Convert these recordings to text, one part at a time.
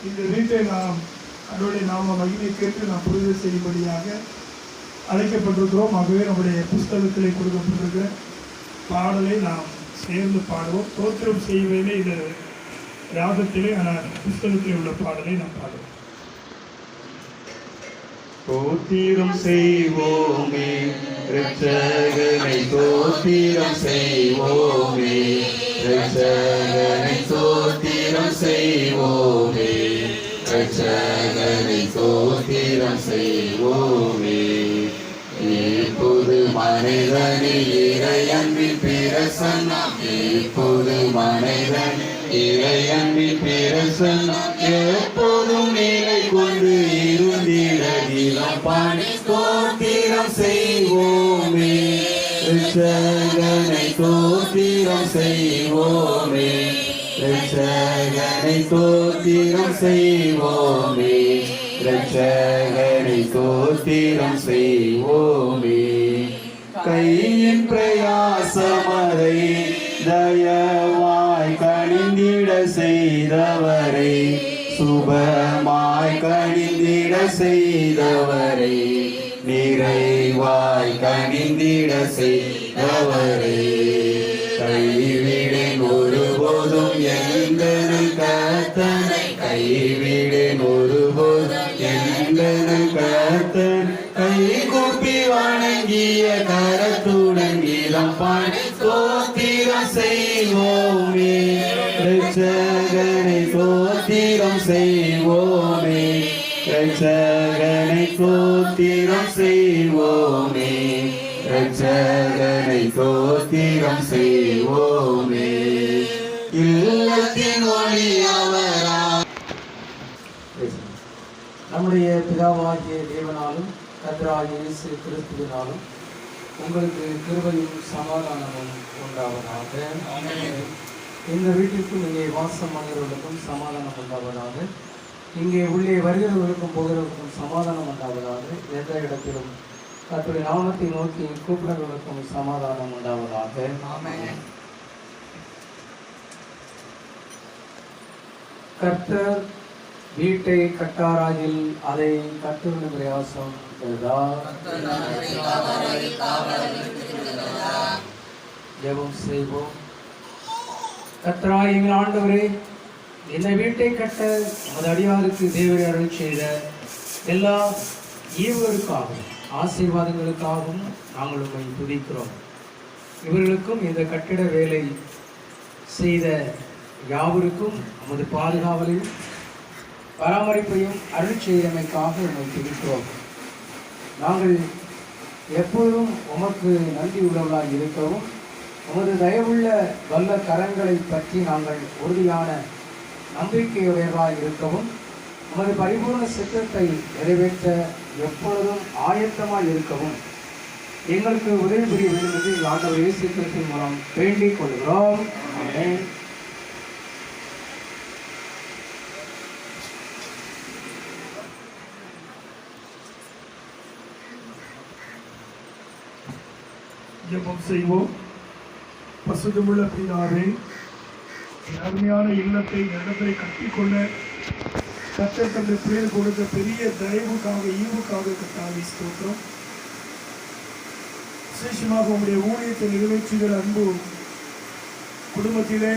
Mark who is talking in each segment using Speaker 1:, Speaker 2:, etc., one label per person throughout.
Speaker 1: இந்த வீட்டை நாம் அதோடைய நாம மகிமை கேட்டு நாம் புரிதல் செய்யும்படியாக அழைக்கப்பட்டிருக்கிறோம். ஆகவே நம்முடைய புஸ்தகத்திலே கொடுக்கப்பட்டிருக்கிற பாடலை நாம் சேர்ந்து பாடுவோம். தோத்திரம் செய்வதிலே இந்த ராகத்திலே ஆனால் புஸ்தகத்தில் உள்ள பாடலை நாம் பாடுவோம்.
Speaker 2: தோத்திரம் செய்வோமே இரட்சகனை, தோத்திரம் செய்வோமே இரட்சகனை, தோத்திரம் செய்வோமே இரட்சகனை, தோத்திரம் செய்வோமே. இப்போது மனிதனில் இறையன்பின் பிரசன்னம், இப்போது மனிதன் இறையன்பின் பிரசன்னம் எப்போதும் நிலை கொண்டு இருந்திட இளம் பாடி தோத்திரம் செய்வோமே இரட்சகனை, தோத்திரம் செய்வோமே இரட்சகனை, தோத்திரம் செய்வோமே இரட்சகனை, தோத்திரம் செய்வோமே. கையின் பிரயாசமதை தயவாய் கணிந்திட செய்தவரை, சுபமாய் கணிந்திட செய்தவரை, நிறைவாய் கணிந்திட செய்தவரை, கைவிடேன் ஒருபோதும் எந்தன் கர்த்தனை, கைவிடேன் ஒருபோதும் எந்தன் கர்த்தன், கை கூப்பி வணங்கிய கரத்துடன் இளம் பாடி தோத்திரம் செய்வோமே இரட்சகனை, தோத்திரம் செய்வோமே இரட்சகனை, தோத்திரம் செய்வோமே இரட்சகனை, தோத்திரம் செய்வோமே. இல்லத்தின் ஒளியவரா.
Speaker 3: நம்முடைய பிதாவாகிய தேவனாலும் கர்த்தராகிய இயேசு கிறிஸ்துவினாலும் உங்களுக்கு கிருபையும் சமாதானமும் உண்டாவதாக. இந்த வீட்டிற்கும் இங்கே வாசம் பண்ணுகிறவர்களுக்கும் சமாதானம் உண்டாவதாக. இங்கே உள்ளே வருகிறவர்களுக்கும் போகிறவர்களுக்கும் சமாதானம் உண்டாவதாக. எந்த இடத்திலும் கர்த்தருடைய நாமத்தை நோக்கி கூப்பிடுறவர்களுக்கும் சமாதானம் உண்டாவதாக. கர்த்தர் வீட்டை கட்டாராகில் அதை கட்டுவது பிரயாசம். ஜெபம் செய்வோம். கர்த்தராகிய எங்கள் ஆண்டவரே, இந்த வீட்டை கட்ட நமது அடியாருக்கு தேவரை அருள் செய்த எல்லா ஈவுகளுக்காகவும் ஆசீர்வாதங்களுக்காகவும் நாங்கள் உண்மை துதிக்கிறோம். இவர்களுக்கும் இந்த கட்டிட வேலை செய்த யாவருக்கும் நமது பாதுகாவலையும் பராமரிப்பையும் அருள் செய்தமைக்காக உண்மை துதிக்கிறோம். நாங்கள் எப்பொழுதும் உமக்கு நன்றி உள்ளவர்களாக இருக்கவும், உமது தயவுள்ள வல்ல கரங்களை பற்றி நாங்கள் உறுதியான நம்பிக்கையுடையவர்களாக இருக்கவும், உமது பரிபூர்ண சித்தத்தை நிறைவேற்ற எப்பொழுதும் ஆயத்தமாக இருக்கவும் எங்களுக்கு உதவி புரிய வேண்டும் என்று ஆண்டவர் இயேசு கிறிஸ்துவின் மூலம் வேண்டிக் கொள்கிறோம். ஆமென்.
Speaker 1: ஜெபம் செய்வோம். பசுத்தமுள்ள பிதாவே, அருமையான இல்லத்தை இடத்தை கட்டிக்கொள்ள கர்த்தர் தம்முடைய பிள்ளைகள் கொடுத்த பெரிய தயவுக்காக ஈவுக்காக கர்த்தாவே ஸ்தோத்திரம். விசேஷமாக உங்களுடைய ஊழியத்தை நிறைவேற்றுகிற அன்பு குடும்பத்திலே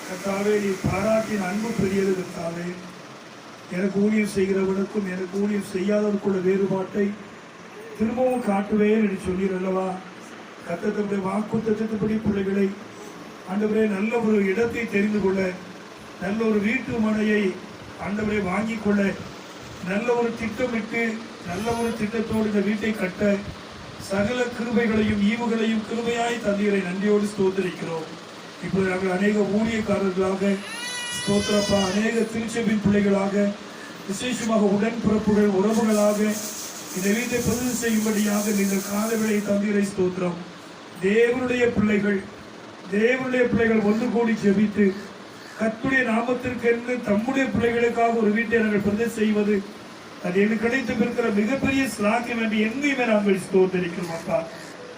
Speaker 1: கர்த்தாவே நீ பாராட்டின அன்பு பெரியது. கர்த்தாவே, எனக்கு ஊழியம் செய்கிறவனுக்கும் எனக்கு ஊழியம் செய்யாதவனுக்குள்ள வேறுபாட்டை திரும்பவும் காட்டுவேன் என்று சொன்னீர் அல்லவா? கர்த்தர் தம்முடைய வாக்குத்தத்தத்தின்படி பிள்ளைகளை ஆண்டவரே நல்ல ஒரு இடத்தை தெரிந்து கொள்ள, நல்ல ஒரு வீட்டு மனையை ஆண்டவரை வாங்கி கொள்ள, நல்ல ஒரு திட்டமிட்டு நல்ல ஒரு திட்டத்தோடு இந்த வீட்டை கட்ட சகல கிருபைகளையும் ஈவுகளையும் கிருபையாய் தந்தீரை நன்றியோடு ஸ்தோத்திரிக்கிறோம். இப்போது நாங்கள் அநேக ஊழியக்காரர்களாக ஸ்தோத்திரப்பா, அநேக திருச்சபின் பிள்ளைகளாக, விசேஷமாக உடன்பிறப்புகள் உறவுகளாக இந்த வீட்டை பதிவு செய்யும்படியாக நீங்கள் காலவேளை தந்தீரை ஸ்தோத்திரம். தேவனுடைய பிள்ளைகள் ஒன்று கூடி ஜெபித்து கர்த்தருடைய நாமத்திற்கென்று தம்முடைய பிள்ளைகளுக்காக ஒரு வீட்டை நாங்கள் பிரதிஷ்டை செய்வது அது எனக்கு கிடைத்திருக்கிற மிகப்பெரிய ஸ்லாக்கியம் என்று எங்கேயுமே நாங்கள் ஸ்தோத்தரிக்கிறோம். அப்பா,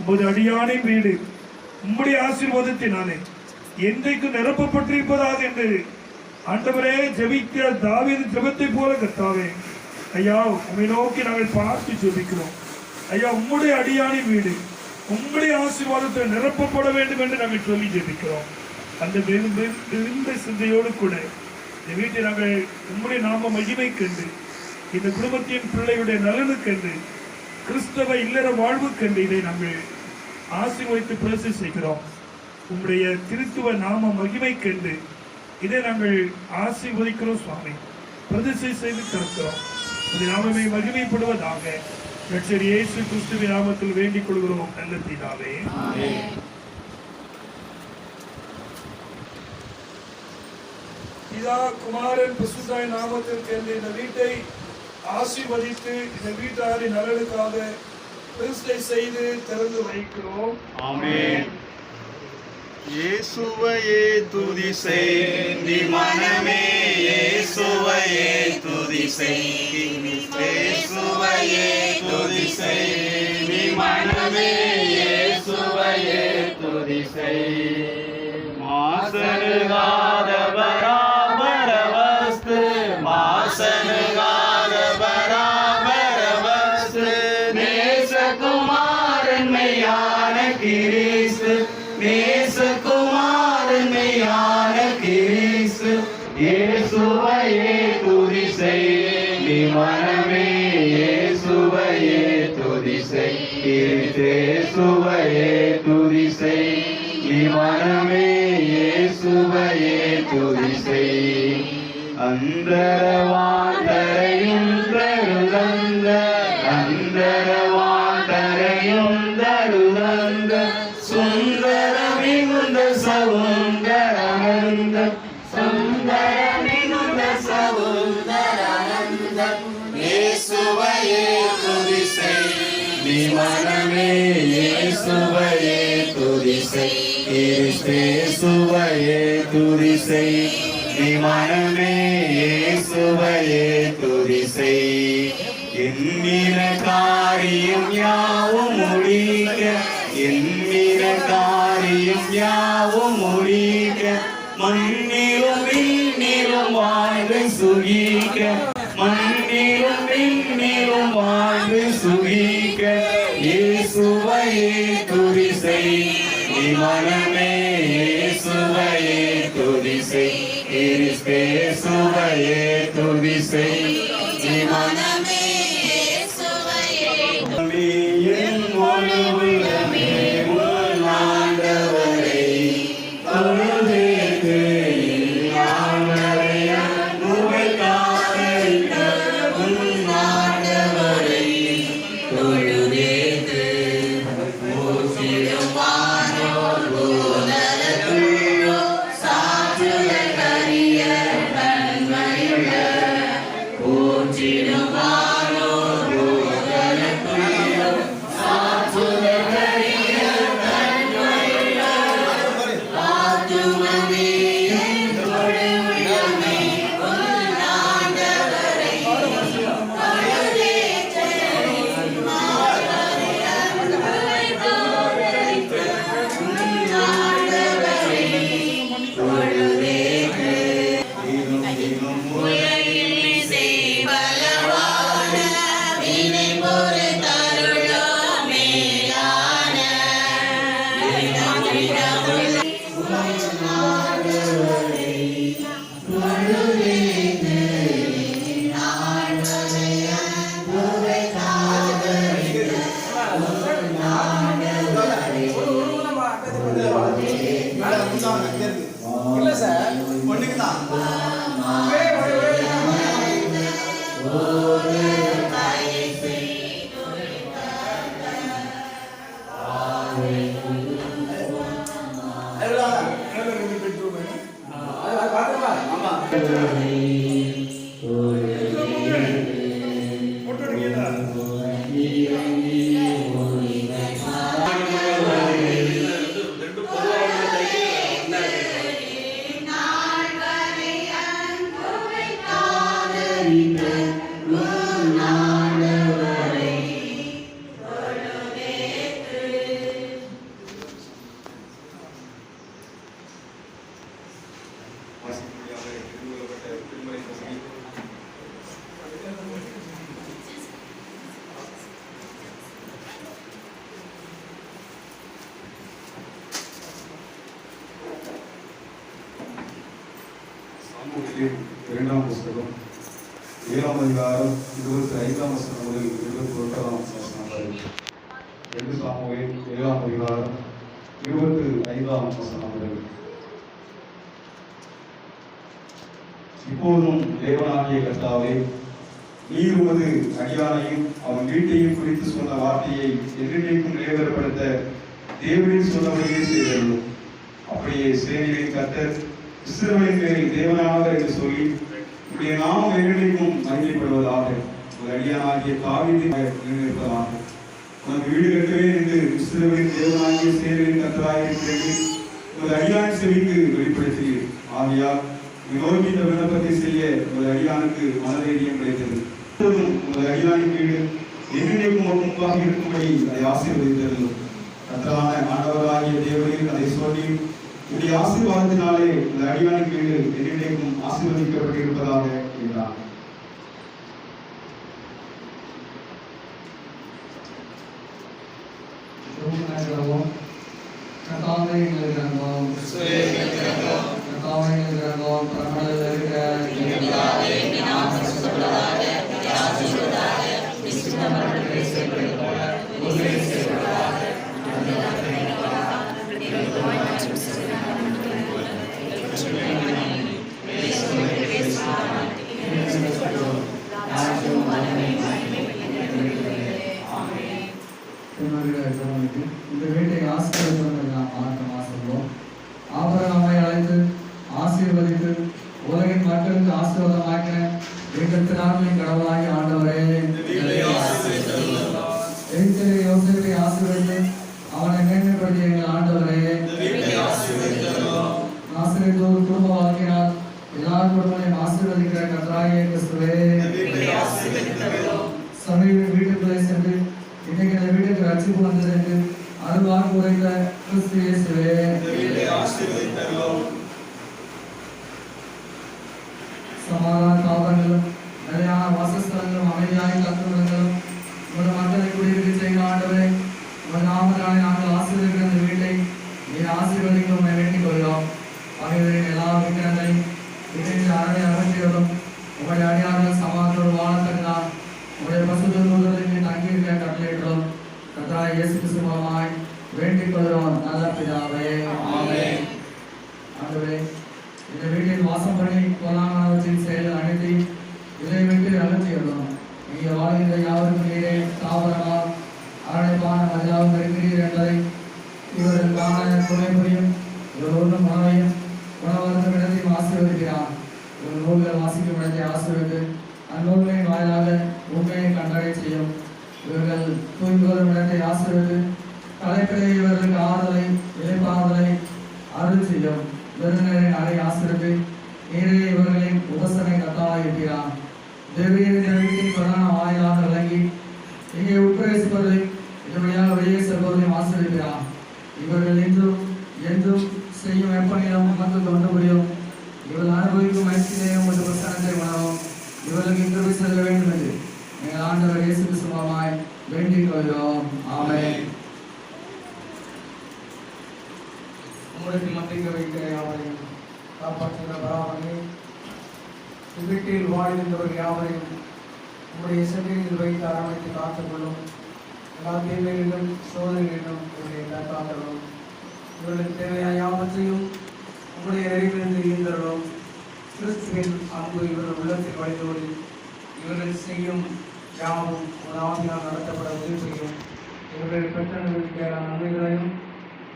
Speaker 1: உமது அடியானின் வீடு உம்முடைய ஆசீர்வாதத்தினாலே என்றைக்கு நிரப்பப்பட்டிருப்பதாக என்று ஆண்டவரே ஜெபிக்கிற தாவீது ஜெபத்தை போல கர்த்தாவே ஐயா உம்மை நோக்கி நாங்கள் பார்த்து ஜெபிக்கிறோம். ஐயா, உம்முடைய அடியானின் வீடு உம்முடைய ஆசீர்வாதத்தை நிரப்பப்பட வேண்டும் என்று நாங்கள் சொல்லி ஜெபிக்கிறோம். அந்த விரும்ப சிந்தையோடு கூட இந்த வீட்டை நாங்கள் உம்முடைய நாம மகிமை கண்டு இந்த குடும்பத்தின் பிள்ளைகளுடைய நலனுக்கென்று கிறிஸ்தவ இல்லற வாழ்வுக்கென்று இதை நாங்கள் ஆசீர்வதித்து பிரசை செய்கிறோம். உம்முடைய திருத்துவ நாம மகிமை கண்டு இதை நாங்கள் ஆசீர்வதிக்கிறோம். சுவாமி, பிரதிஷ்டை செய்து திறக்கிறோம். இது நாமமே மகிமைப்படுவதாக ரட்சகர் இயேசு கிறிஸ்துவின் நாமத்தில் வேண்டிக் கொள்கிறோம் நல்ல பிதாவே. பிதா குமாரன் பரிசுத்தாய் நாமத்திற்கு இந்த வீட்டை ஆசீர்வதித்து இந்த வீட்டாரின் நலனுக்காக பிரதிஷ்டை செய்து திறந்து வைக்கிறோம்.
Speaker 2: ஆமென். இயேசுவையே துதி செய் நீ மனமே, இயேசுவையே துதி செய், இயேசுவையே துதி செய் நீ மனமே, இயேசுவையே துதி செய். மாசனுகாத பராபர வஸ்து, மாசனுகாத பராபர வஸ்து, நேசகுமாரன் மெய்யான கிறிஸ்து, நேசகுமாரன் மெய்யான கிறிஸ்து. இயேசுவையே துதி செய் நீ மனமே, இயேசுவையே துதி செய், இயேசுவையே துதி செய் நீ மனமே, இயேசுவையே துதி செய். அந்தரவாந்தரையும் தருதந்த, அந்தரவாந்தரையும் தருதந்த, சுந்தர மிகுந்த சவுந்தரநந்த, சுந்தர மிகுந்த சவுந்தரநந்த. இயேசுவையே துதி செய் நீ மனமே, இயேசுவையே துதி செய், இயேசுவையே துதி செய் நீ மனமே, இயேசுவையே துதி செய். எண்ணின காரியம் யாவும் முடிக்க, எண்ணின காரியம் யாவும் முடிக்க, மண்ணிலும் விண்ணிலும் வாழ்ந்து சுகிக்க, மண்ணிலும் விண்ணிலும் வாழ்ந்து சுகிக்க. இயேசுவையே துதி செய் நீ மனமே, இயேசுவையே துதி செய், இயேசுவையே துதி செய் நீ மனமே, என் முழு உள்ளமே உன் ஆண்டவரை தொழுதேத்து, ஆண்டவரை அன்புவை காக்க உன் ஆண்டவரை தொழுதேத்து.
Speaker 4: இல்ல சார் ஒண்ணுக்கு தான்
Speaker 1: ஆமா
Speaker 5: வாசிக்கும்படியாக திருமூலப்பட்ட திருமலை பகுதி சாமுவேலின் 2ஆம் புஸ்தகம் 7ஆம் அதிகாரம் 25ஆம் வசனம் முதல் 21ஆம் வசனம் வரை. 2 சாமுவேல் 7ஆம் அதிகாரம் 25ஆம் வசனம் முதல். இப்போதும் தேவனாகிய கர்த்தாவே, நீர் உமது அடியானையும் அவன் வீட்டையும் குறித்து சொன்ன வார்த்தையை என்றென்றைக்கும் நிறைவேறப்படுத்த தேவனின் சொன்னபடியே செய்தருளும். அப்படியே சேனைகளின் கர்த்தர் இஸ்ரவேலின் மேல் தேவனானவர் என்று சொல்லி உடைய நாமம் என்றென்றைக்கும் மகிமைப்படுவதாக. ஒரு அடியானாகிய தாவீதை நிலைநிறுத்தமாக. உனக்கு வீடு கட்டவே என்று இஸ்ரவேலின் தேவனாகிய சேனைகளின் கர்த்தராக இருக்கிறேன் உமது அடியான் செவிக்கு வெளிப்படுத்துகிறேன். ஆகையால் நோக்கி இந்த விண்ணப்பத்தை செய்ய உங்கள் அடியானுக்கு மனதைரியம் கிடைத்தது. உங்கள் அடியானின் வீடு என்றென்றைக்கும் முன்பாக இருக்கும்படி அதை ஆசீர்வதித்தருளும். கர்த்தரான ஆண்டவராகிய தேவனில் அதை சொல்லி உடைய ஆசீர்வாதத்தினாலே உங்கள் அடியானின் வீடு என்றென்றைக்கும் ஆசீர்வதிக்கப்பட்டிருப்பதாக என்றார்.
Speaker 6: இந்த வீட்டை ஆசீர்வதிப்பதை நாம் பார்க்க ஆசைப்படுவோம். ஆபிரகாமை அழைத்து ஆசீர்வதித்து உலகின் மக்களுக்கு ஆசீர்வாதமாக்கின எங்கள் கடவுளாகி ஆண்டவரே, எகிப்திலே யோசேப்பை ஆசீர்வதித்து அவனை மேன்மைப்படுத்திய எங்கள் ஆண்டவரே, ஆசீர்வதித்து ஒரு குடும்ப வாழ்க்கையினால் எல்லா குடும்பங்களையும் ஆசீர்வதிக்கிற கர்த்தராகிய கிறிஸ்துவே, சபையின் வீட்டுக்குள்ளே சென்று இன்னைக்கு இந்த வீட்டுக்கு ரட்சிப்பு வந்தது என்று அருள்வாக்கு உரைத்த கிறிஸ்து இயேசுவே, சமாதான தாபங்களும் நிலையான வாசஸ்தலங்களும் அமைதியாக தத்துவங்களும் உமது மக்களை குடியிருக்க செய்ய ஆண்டவரே, உமது நாமத்தினாலே நாங்கள் ஆசீர்வதிக்கிற இந்த வீட்டை நீர் ஆசீர்வதிக்க உண்மை வேண்டிக் கொள்கிறோம். ஆகியோரின் எல்லா விக்கிரங்களையும் வீட்டின் அரணை அகற்றியதும் உங்களுடைய அடியார்கள் சமாதத்தோடு வாழத்தக்கதான் உங்களுடைய பசுத்த தூதர்களின் தங்கியிருக்க கட்டளையிட்டோம். கர்த்தராகிய இயேசு கிறிஸ்து மூலமாய் வேண்டிக் கொள்கிறோம் நல்ல பிதாவே, ஆமென். ஆண்டவரே, இந்த வீட்டில் வாசம் பண்ணி கோலாகலத்தின் செயல் அனைத்தையும் இதை விட்டு அகற்றியுள்ளோம். இங்கே வாழ்கின்ற யாவருக்கும் நீரே தாவரமா அரணைப்பான மதியாகவும் இருக்கிறீர் என்பதை இவர்களுக்கான துணை புரியும். இவர் ஒன்றும் உணவையும் உணவருந்தும் இடத்தையும் ஆசீர்வதிக்கிறார். இவர் நூல்கள் வாசிக்கும் இடத்தை ஆசீர்வதித்து அந்நூல்களின் வாயிலாக உண்மையை கண்டடைய செய்யும். இவர்கள் தூய்மை வரும் இடத்தை ஆசீர்வதித்து கலைப்பிலே இவர்களுக்கு ஆறுதலை இழைப்பாறுதலை அருள் செய்யும். விருந்தினரின் அறை ஆசிரியத்து நீரே இவர்களின் உபசனை கத்தாவாக இருக்கிறார். தேவியின் வீட்டின் பிரதான வாயிலாக விளங்கி இங்கே உட்பிரவேசிப்பதை இதுவழியாக வெளியே செல்வதையும் ஆசிரியக்கிறார். இவர்கள் என்றும் என்றும் செய்யும் எப்பணியிலும் உமக்கு தொண்டு புரியும். இவர்கள் அனுபவிக்கும் மகிழ்ச்சியையும் ஒரு பிரசனத்தை உணரும். இவர்களுக்கு இன்று செல்ல வேண்டும் என்று எங்கள் ஆண்டவர் இயேசு கிறிஸ்து மூலமாய் வேண்டிக் கொள்கிறோம். ஆமென்.
Speaker 3: உங்களுக்கு மத்திய வைக்கிற யாவரையும் காப்பாற்றுகிற பராமரே, வீட்டில் வாழ்கின்றவர் யாவரையும் உங்களுடைய சென்னையில் வைத்து அரவணைத்து காத்துக்கொள்ளும். எல்லா தேவைகளிலும் சோதனைகளிலும் உங்களுடைய காத்தாலும் இவர்களுக்கு தேவையான யாவற்றையும் உங்களுடைய நெறியிலிருந்து ஈந்தரும். கிறிஸ்துவின் அன்பு இவர்கள் உள்ளத்தில் வழிந்தோடி இவர்கள் செய்யும் யாவும் ஒரு ஆவியால் நடத்தப்பட உதவி செய்யும். இவர்கள் பெற்ற நன்மைகளையும்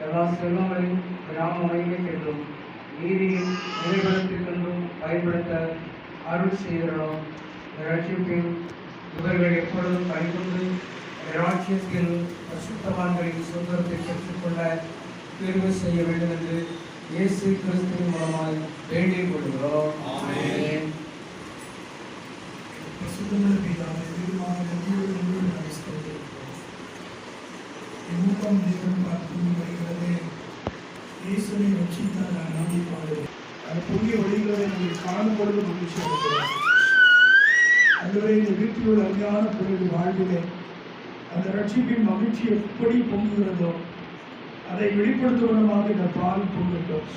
Speaker 3: எல்லா செல்வங்களையும் கிராம வகையை சென்றும் நீதியின் நிறைவேறத்திற்கென்றும் பயன்படுத்த அருள் செய்கிறோம். ரட்சிப்பில் இவர்கள் எப்பொழுதும் கைகொண்டு ராட்சியத்தில் பரிசுத்தவான்களின் சுதந்திரத்தை பெற்றுக்கொள்ள தேர்வு செய்ய வேண்டும் என்று இயேசு கிறிஸ்துவின் மூலமாய் வேண்டிக் கொள்கிறோம். ஆமென்.
Speaker 1: ஈஸ்வரை ரட்சித்தார் நம்பிப்பாடு புதிய வழிகள் காணும் பொழுது மகிழ்ச்சி அடைகிறோம். ஆண்டவரே, இந்த வீட்டில் உள்ள அருமையான பிள்ளைகள் வாழ்விலே அந்த ரட்சிப்பின் மகிழ்ச்சி எப்படி பொங்குகிறதோ அதை வெளிப்படுத்துவதமாக இந்த பால் பொங்கட்டும்.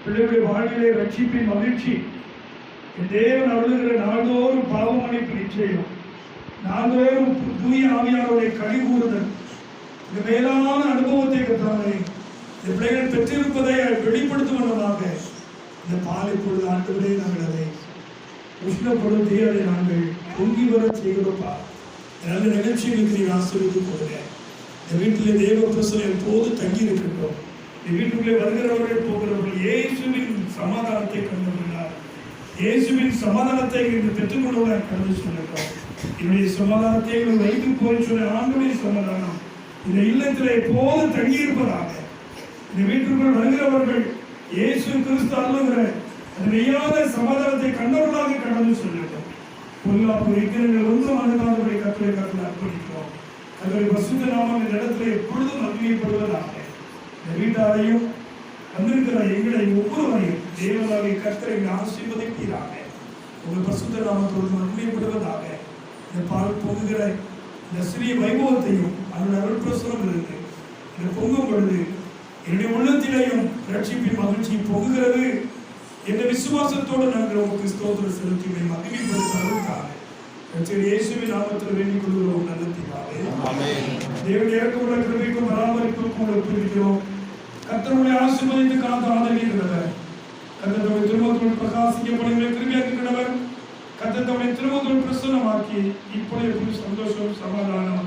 Speaker 1: பிள்ளைகளுடைய வாழ்விலே ரட்சிப்பின் மகிழ்ச்சி, என் தேவன் அருளுகிற நாள்தோறும் பாவ மன்னிப்பு நிச்சயம், நாள்தோறும் தூய ஆவியாரோட கழி கூறுதல், இந்த மேலான அனுபவத்தை கற்றாலே இந்த பிள்ளைகள் பெற்றிருப்பதை வெளிப்படுத்துவதாக இந்த பால் இப்பொழுது ஆண்டவரே நாங்கள் அதை உஷ்ணப்படுத்தி அதை நாங்கள் பொங்கி வர செய்கிறோப்பா. நல்ல நிகழ்ச்சிகளுக்கு நீ ஆசிரியத்து போடுங்க. இந்த வீட்டிலே தேவ பிரசனம் எப்போது தங்கி இருக்கின்றோம். இந்த வீட்டுக்குள்ளே வருகிறவர்கள் போகிறவர்கள் இயேசுவின் சமாதானத்தை கண்டுள்ளார். இயேசுவின் சமாதானத்தை இன்று பெற்றுக்கொள்ள கடந்து சொல்லிட்டோம். என்னுடைய சமாதானத்தை வைத்து போய் சொல்ல ஆண்டுடைய சமாதானம் இந்த இல்லத்தில் எப்போது தங்கியிருப்பதாக இந்த வீட்டுக்குள் வருகிறவர்கள் இயேசு கிறிஸ்து அருளுகிற அந்த மெய்யான சமாதானத்தை கண்டவர்களாக கடந்து சொல்லிட்டோம். பொல்லாப்பு விக்கிரங்கள் ஒன்றும் அணுகாதபடி கத்தரை அர்ப்பணிக்கிறோம். அதனுடைய பசுத்த நாமம் இந்த இடத்துல எப்பொழுதும் அறிவிக்கப்படுவதாக இந்த வீட்டாரையும் வந்திருக்கிற எங்களை ஒவ்வொருவரையும் தேவனாகிய கர்த்தரை ஆசீர்வதிப்பீராக. உங்கள் பசுத்த நாமத்தோடு அறிவிக்கப்படுவதாக. இந்த பால் பொங்குகிற இந்த சிறிய வைபவத்தையும் அதனுடைய அருட்பிரசனம் இருந்து இந்த பொங்கும் பொழுது என்னுடைய உள்ளத்திலேயும் ரட்சிப்பின் மகிழ்ச்சி பொங்குகிறது என்ற விசுவாசத்தோடு நாங்கள் உங்களுக்கு ஸ்தோத்திரம் செலுத்தி மகிமைப்படுத்த இயேசுவின் நாமத்தில் வேண்டிக் கொள்கிறோம். நல்ல பிதாவே, தேவனுடைய இறக்கமுள்ள கிருபைக்கும் பராமரிப்புக்கும் உங்களுக்கு இருக்கிறோம். கர்த்தருடைய ஆசீர்வாதத்தை காத்து ஆதரிக்கிறவர், கர்த்தருடைய திருமுகத்தோடு பிரகாசிக்கப்படுகிற கிருபையாக்குகிறவர், கர்த்தருடைய திருமுகத்தோடு பிரசன்னமாக்கி இப்பொழுது சந்தோஷம் சமாதானம்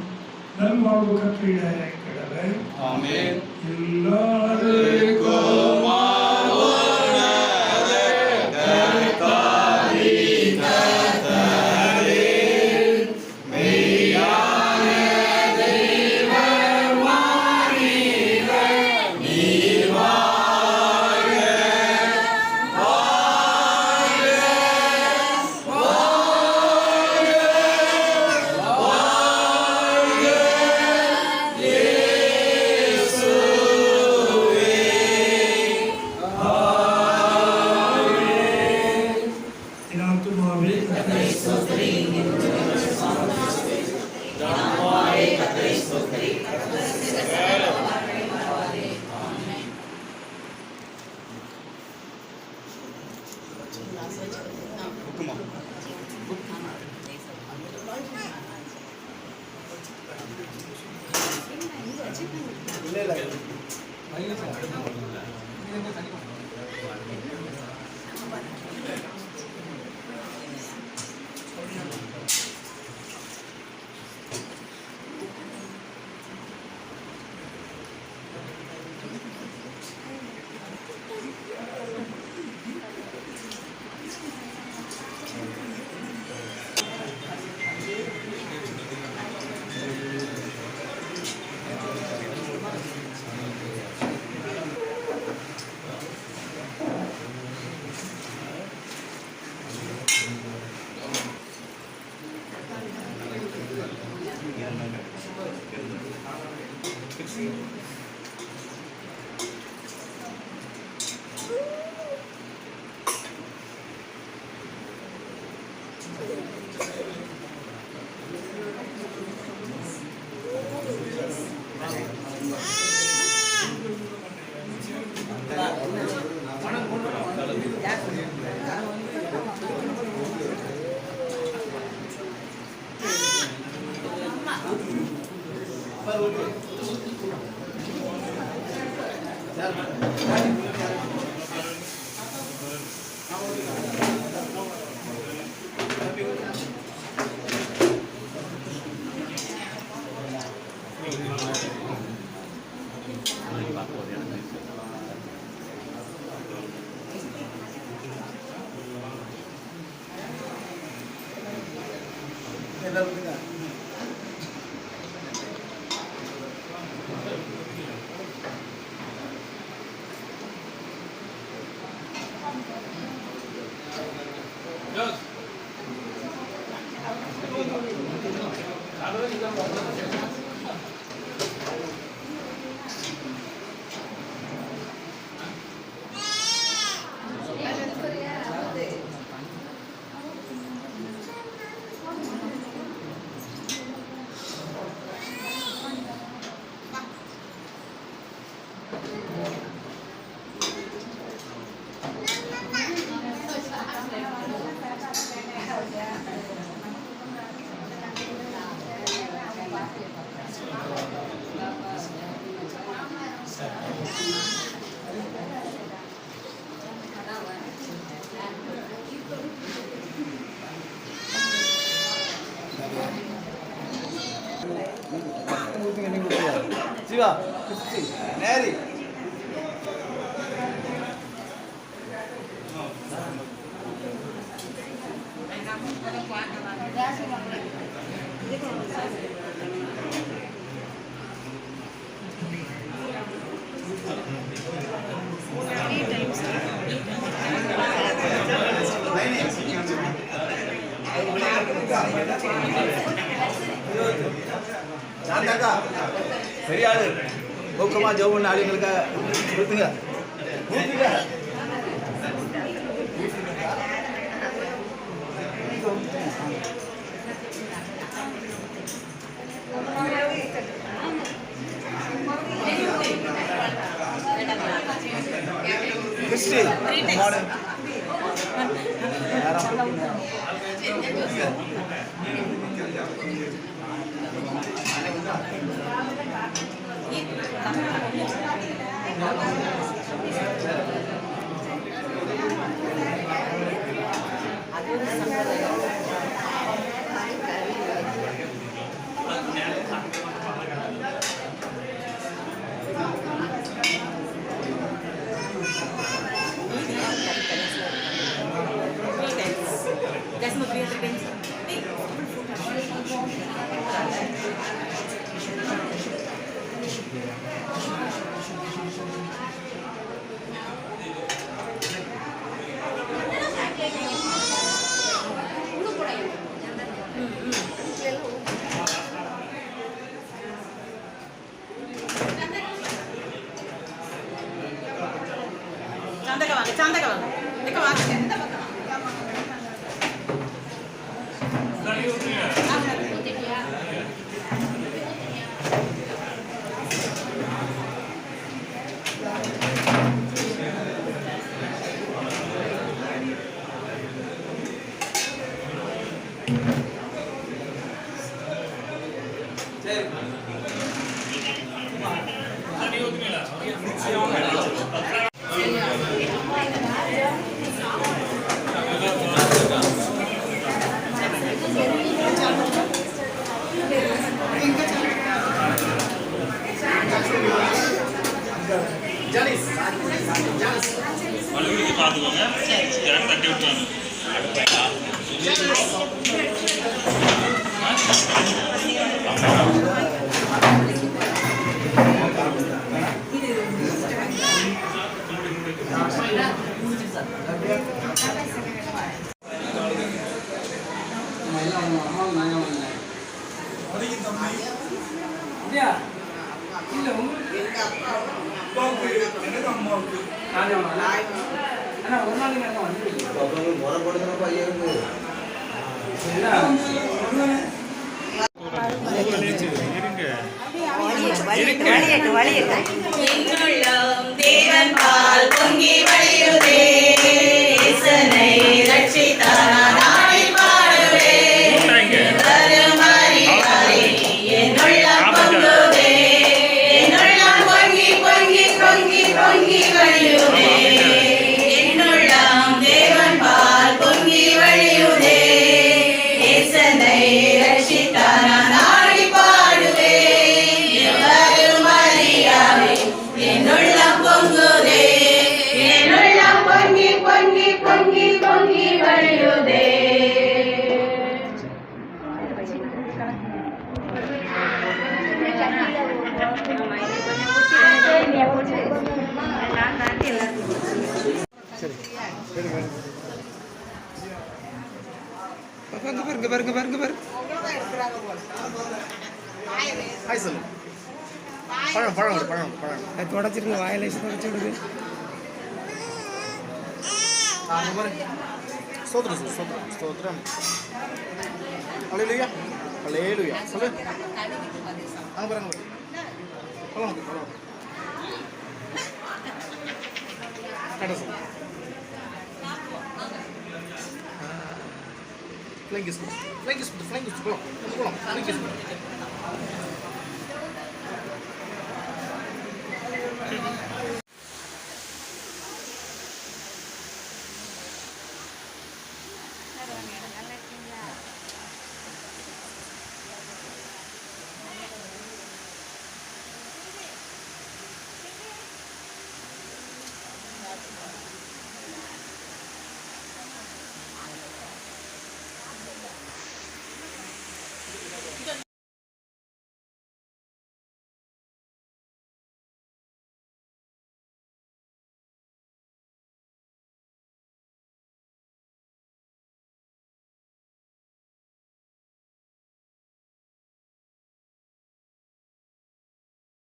Speaker 1: நல்வாழ்வு கட்டளையிட இருக்கிறவர்.
Speaker 2: ஆமென்.
Speaker 1: எல்லாருக்கும்
Speaker 4: வா நேரி சாந்தாக்கா சரியாளு ஊக்கமா ஜோம் பண்ண ஆளுங்களுக்கு கொடுத்துங்க கிறிஸ்டி மாடல்
Speaker 2: வலுவிற்கு பார்த்துக்கோங்க கரெக்ட் தட்டி விட்டுருவாங்க
Speaker 1: எனக்கு அம்மாவுக்கு
Speaker 7: தேவன் பால் பொங்கி வழியுதே இசனை ரட்சித்தார் நாடி பாடுவே வருமாறி என்னுள்ளம் பொங்குதே என்னுள்ளம் பொங்கி பொங்கி பொங்கி பொங்கி வழியுதே என்னுள்ளம் தேவன் பால் பொங்கி வழியுதே இசனை ரட்சித்தார் நாடி பாடுவே வருமாறியாவே என்னுள்ளம் பொங்குதே என்னுள்ளம் பொங்கி பொங்கி பொங்கி பொங்கி வழியுதே
Speaker 4: ஹாய் சொல்லு பழம் பழம் கொடு, பழம் பழம்
Speaker 3: தொடச்சிருங்க வாயில தொடச்சி விடுது
Speaker 4: ஸ்தோத்திரம் சொல்லு, ஸ்தோத்திரம் ஸ்தோத்திரம் அல்லேலூயா அல்லேலூயா சொல்லு அங்க பாருங்க பழம் கொடு, பழம் கடை சொல்லு ஃப்ளைங் கிஸ் ஃப்ளைங் கிஸ் போலாம் போலாம் ஃப்ளைங் கிஸ்